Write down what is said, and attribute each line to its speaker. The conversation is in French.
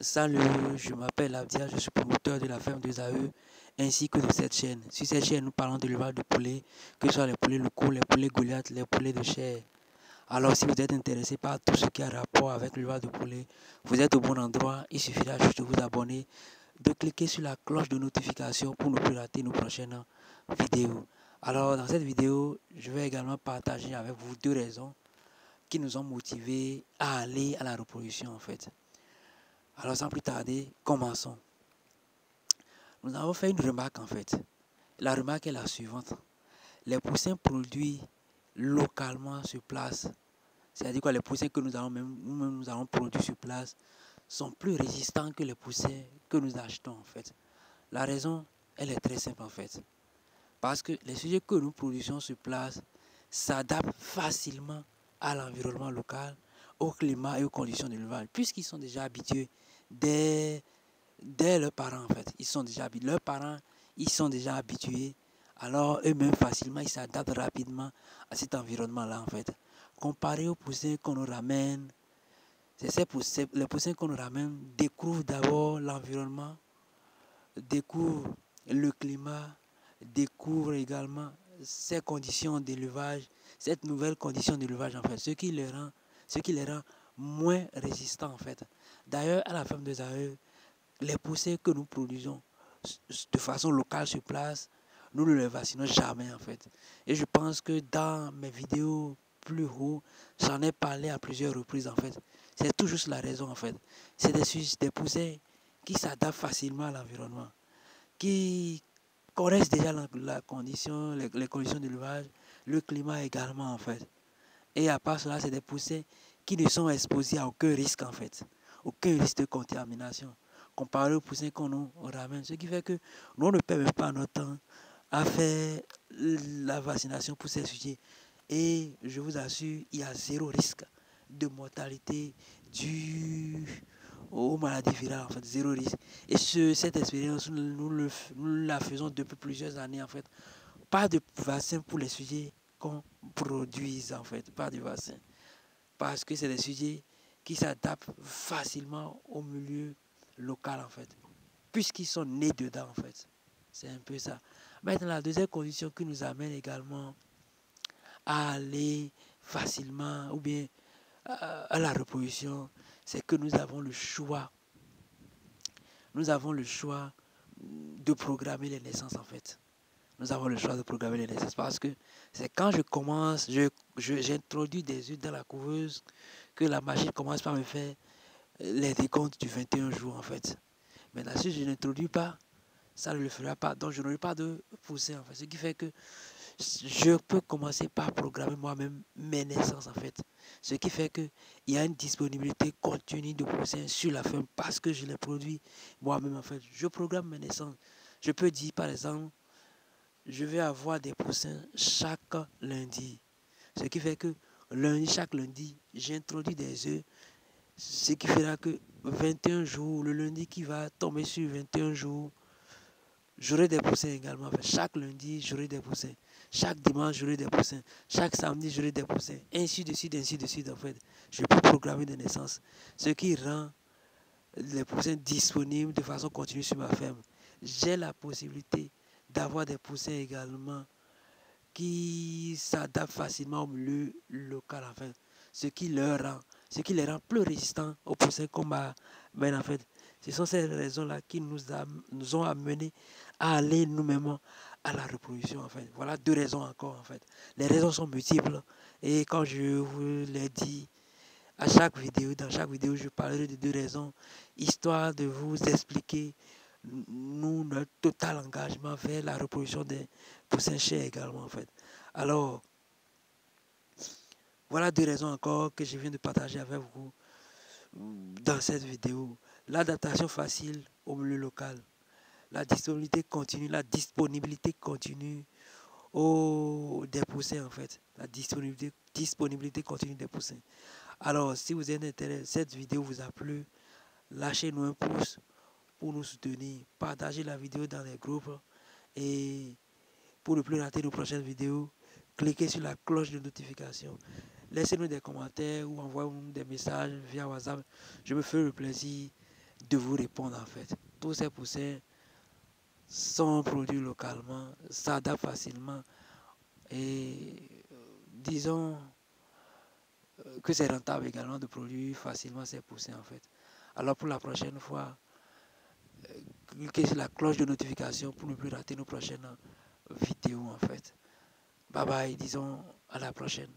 Speaker 1: Salut, je m'appelle Abdia, je suis promoteur de la ferme des AE ainsi que de cette chaîne. Sur cette chaîne, nous parlons de l'élevage de poulets, que ce soit les poulets locaux, les poulets Goliath, les poulets de chair. Alors, si vous êtes intéressé par tout ce qui a rapport avec l'élevage de poulets, vous êtes au bon endroit. Il suffira juste de vous abonner, de cliquer sur la cloche de notification pour ne plus rater nos prochaines vidéos. Alors, dans cette vidéo, je vais également partager avec vous deux raisons qui nous ont motivés à aller à la reproduction en fait. Alors sans plus tarder, commençons. Nous avons fait une remarque en fait. La remarque est la suivante. Les poussins produits localement sur place, c'est-à-dire que les poussins que nous-mêmes nous allons produire sur place, sont plus résistants que les poussins que nous achetons en fait. La raison, elle est très simple en fait. Parce que les sujets que nous produisons sur place s'adaptent facilement à l'environnement local, au climat et aux conditions d'élevage, puisqu'ils sont déjà habitués dès leurs parents en fait. Leurs parents, ils sont déjà habitués. Alors eux-mêmes facilement, ils s'adaptent rapidement à cet environnement-là en fait. Comparé aux poussins qu'on nous ramène, les poussins qu'on nous ramène découvrent d'abord l'environnement, découvrent le climat, découvrent également ces conditions d'élevage, cette nouvelle condition d'élevage en fait, ce qui les rend moins résistants en fait. D'ailleurs, à la ferme des AE, les poussins que nous produisons de façon locale sur place, nous ne les vaccinons jamais en fait. Et je pense que dans mes vidéos plus haut, j'en ai parlé à plusieurs reprises en fait. C'est tout juste la raison en fait. C'est des poussins qui s'adaptent facilement à l'environnement, qui connaissent déjà la condition, les conditions d'élevage, le climat également en fait. Et à part cela, c'est des poussins qui ne sont exposés à aucun risque en fait, aucun risque de contamination comparé aux poussins qu'on nous ramène. Ce qui fait que nous on ne perd même pas notre temps à faire la vaccination pour ces sujets. Et je vous assure, il y a zéro risque de mortalité due aux maladies virales, en fait, zéro risque. Et cette expérience, nous la faisons depuis plusieurs années, en fait. Pas de vaccin pour les sujets qu'on produise, en fait, pas de vaccin. Parce que c'est des sujets qui s'adaptent facilement au milieu local, en fait. Puisqu'ils sont nés dedans, en fait. C'est un peu ça. Maintenant, la deuxième condition qui nous amène également à aller facilement ou bien à la reproduction, c'est que nous avons le choix. Nous avons le choix de programmer les naissances en fait. Nous avons le choix de programmer les naissances parce que c'est quand je commence, j'introduis des œufs dans la couveuse que la machine commence par me faire les décomptes du 21 jours en fait. Maintenant, si je n'introduis pas, ça ne le fera pas. Donc, je n'aurai pas de poussée en fait. Ce qui fait que je peux commencer par programmer moi-même mes naissances en fait. Ce qui fait qu'il y a une disponibilité continue de poussins sur la ferme parce que je les produis moi-même en fait. Je programme mes naissances. Je peux dire par exemple, je vais avoir des poussins chaque lundi. Ce qui fait que chaque lundi, j'introduis des œufs. Ce qui fera que 21 jours, le lundi qui va tomber sur 21 jours, j'aurai des poussins également. Chaque lundi, j'aurai des poussins. Chaque dimanche, j'aurai des poussins. Chaque samedi, j'aurai des poussins. Ainsi de suite, ainsi de suite, en fait. Je peux programmer des naissances. Ce qui rend les poussins disponibles de façon continue sur ma ferme. J'ai la possibilité d'avoir des poussins également qui s'adaptent facilement au milieu local, en fait. Ce qui les rend plus résistants aux poussins qu'on mène, en fait. Ce sont ces raisons-là qui nous ont amenés à aller nous-mêmes à la reproduction, en fait. Voilà deux raisons encore, en fait. Les raisons sont multiples et quand je vous l'ai dit, dans chaque vidéo, je parlerai de deux raisons, histoire de vous expliquer notre total engagement vers la reproduction des poussins chers également, en fait. Alors, voilà deux raisons encore que je viens de partager avec vous dans cette vidéo. L'adaptation facile au milieu local, la disponibilité continue des poussins en fait, disponibilité continue des poussins. Alors, si vous êtes intéressé, cette vidéo vous a plu, lâchez-nous un pouce pour nous soutenir, partagez la vidéo dans les groupes et pour ne plus rater nos prochaines vidéos, cliquez sur la cloche de notification. Laissez-nous des commentaires ou envoyez-nous des messages via WhatsApp. Je me ferai le plaisir de vous répondre en fait. Tous ces poussins sont produits localement, s'adaptent facilement et disons que c'est rentable également de produire facilement ces poussins en fait. Alors pour la prochaine fois, cliquez sur la cloche de notification pour ne plus rater nos prochaines vidéos en fait. Bye bye, disons à la prochaine.